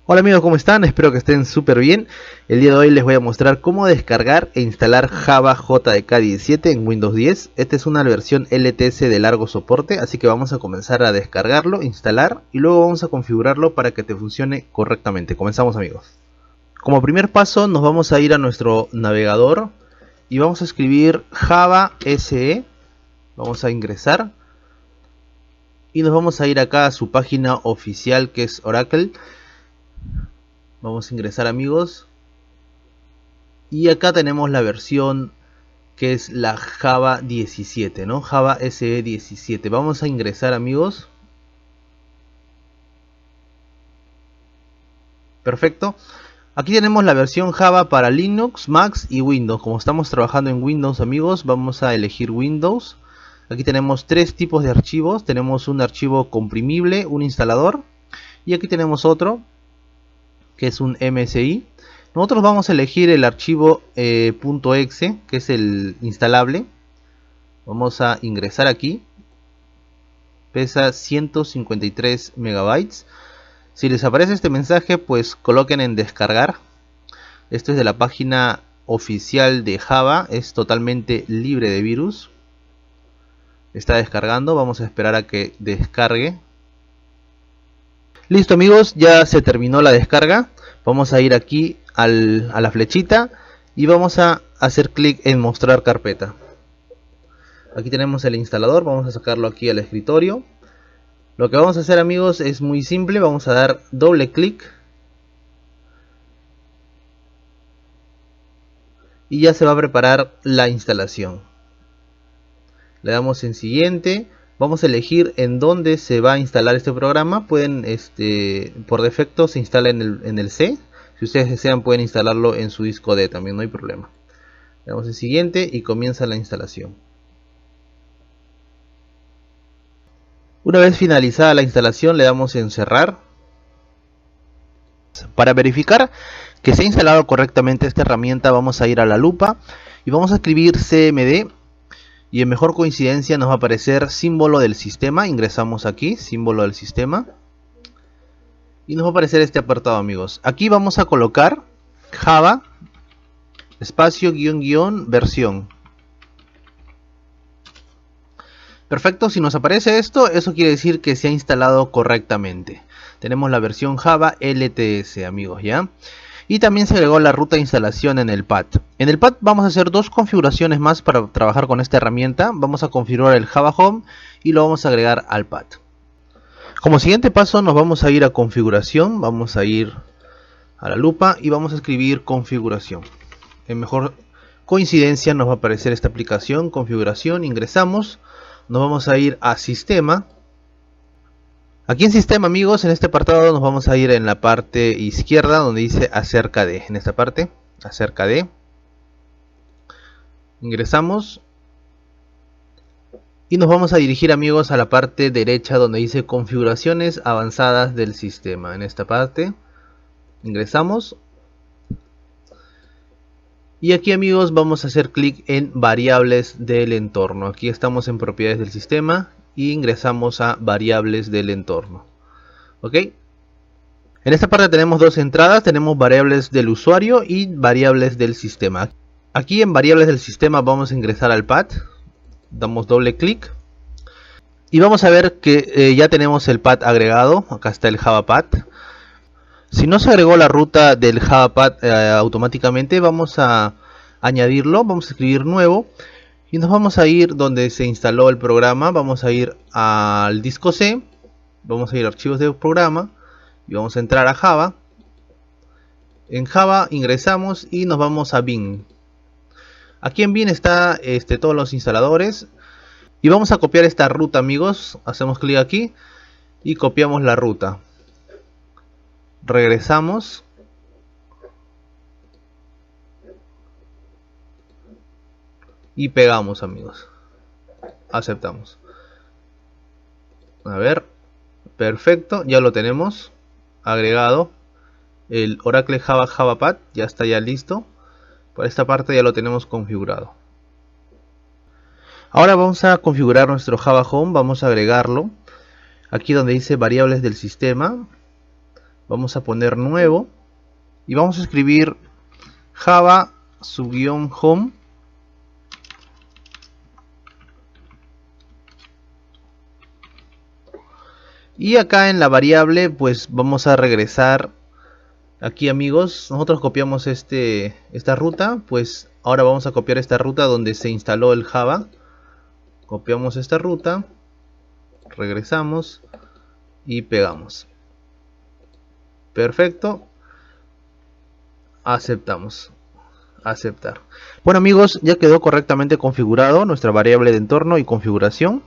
Hola amigos, ¿cómo están? Espero que estén súper bien. El día de hoy les voy a mostrar cómo descargar e instalar Java JDK 17 en Windows 10. Esta es una versión LTS de largo soporte, así que vamos a comenzar a descargarlo, instalar y luego vamos a configurarlo para que te funcione correctamente. Comenzamos amigos. Como primer paso nos vamos a ir a nuestro navegador y vamos a escribir Java SE. Vamos a ingresar y nos vamos a ir acá a su página oficial que es Oracle. Vamos a ingresar amigos y acá tenemos la versión que es la Java 17, ¿no? Java SE 17. Vamos a ingresar amigos. Perfecto. Aquí tenemos la versión Java para Linux, Mac y Windows. Como estamos trabajando en Windows amigos, vamos a elegir Windows. Aquí tenemos tres tipos de archivos. Tenemos un archivo comprimible, un instalador. Y aquí tenemos otro que es un MSI. Nosotros vamos a elegir el archivo .exe, que es el instalable. Vamos a ingresar aquí. Pesa 153 megabytes. Si les aparece este mensaje, pues coloquen en descargar. Esto es de la página oficial de Java. Es totalmente libre de virus. Está descargando. Vamos a esperar a que descargue. Listo amigos, ya se terminó la descarga. Vamos a ir aquí a la flechita y vamos a hacer clic en mostrar carpeta. Aquí tenemos el instalador, vamos a sacarlo aquí al escritorio. Lo que vamos a hacer amigos es muy simple, vamos a dar doble clic y ya se va a preparar la instalación. Le damos en siguiente. Vamos a elegir en dónde se va a instalar este programa. Pueden, por defecto se instala en el C. Si ustedes desean pueden instalarlo en su disco D también, no hay problema. Le damos en siguiente y comienza la instalación. Una vez finalizada la instalación le damos en cerrar. Para verificar que se ha instalado correctamente esta herramienta vamos a ir a la lupa y vamos a escribir CMD. Y en mejor coincidencia nos va a aparecer símbolo del sistema. Ingresamos aquí, símbolo del sistema. Y nos va a aparecer este apartado amigos. Aquí vamos a colocar Java, espacio, guión, versión. Perfecto, si nos aparece esto, eso quiere decir que se ha instalado correctamente. Tenemos la versión Java LTS amigos, ¿ya? Y también se agregó la ruta de instalación en el pad. En el pad vamos a hacer dos configuraciones más para trabajar con esta herramienta. Vamos a configurar el Java Home y lo vamos a agregar al pad. Como siguiente paso nos vamos a ir a configuración. Vamos a ir a la lupa y vamos a escribir configuración. En mejor coincidencia nos va a aparecer esta aplicación, configuración. Ingresamos. Nos vamos a ir a sistema. Aquí en sistema amigos, en este apartado nos vamos a ir en la parte izquierda donde dice acerca de, en esta parte, acerca de. Ingresamos y nos vamos a dirigir amigos a la parte derecha donde dice configuraciones avanzadas del sistema. En esta parte ingresamos y aquí amigos vamos a hacer clic en variables del entorno. Aquí estamos en propiedades del sistema y ingresamos a variables del entorno. Ok, en esta parte tenemos dos entradas, tenemos variables del usuario y variables del sistema. Aquí en variables del sistema vamos a ingresar al pad, damos doble clic y vamos a ver que ya tenemos el pad agregado. Acá está el Java Pad. Si no se agregó la ruta del Java Pad automáticamente, vamos a añadirlo, vamos a escribir nuevo y nos vamos a ir donde se instaló el programa. Vamos a ir al disco C, vamos a ir a archivos de programa y vamos a entrar a Java. En Java ingresamos y nos vamos a bin. Aquí en bin está todos los instaladores y vamos a copiar esta ruta amigos. Hacemos clic aquí y copiamos la ruta. Regresamos y pegamos amigos. Aceptamos. A ver, perfecto, ya lo tenemos agregado. El Oracle Java JavaPad ya está ya listo. Por esta parte ya lo tenemos configurado. Ahora vamos a configurar nuestro Java Home. Vamos a agregarlo aquí donde dice variables del sistema. Vamos a poner nuevo y vamos a escribir Java _home. Y acá en la variable pues vamos a regresar aquí, amigos. Nosotros copiamos esta ruta, pues ahora vamos a copiar esta ruta donde se instaló el Java. Copiamos esta ruta, regresamos y pegamos. Perfecto. Aceptamos. Aceptar. Bueno, amigos, ya quedó correctamente configurado nuestra variable de entorno y configuración.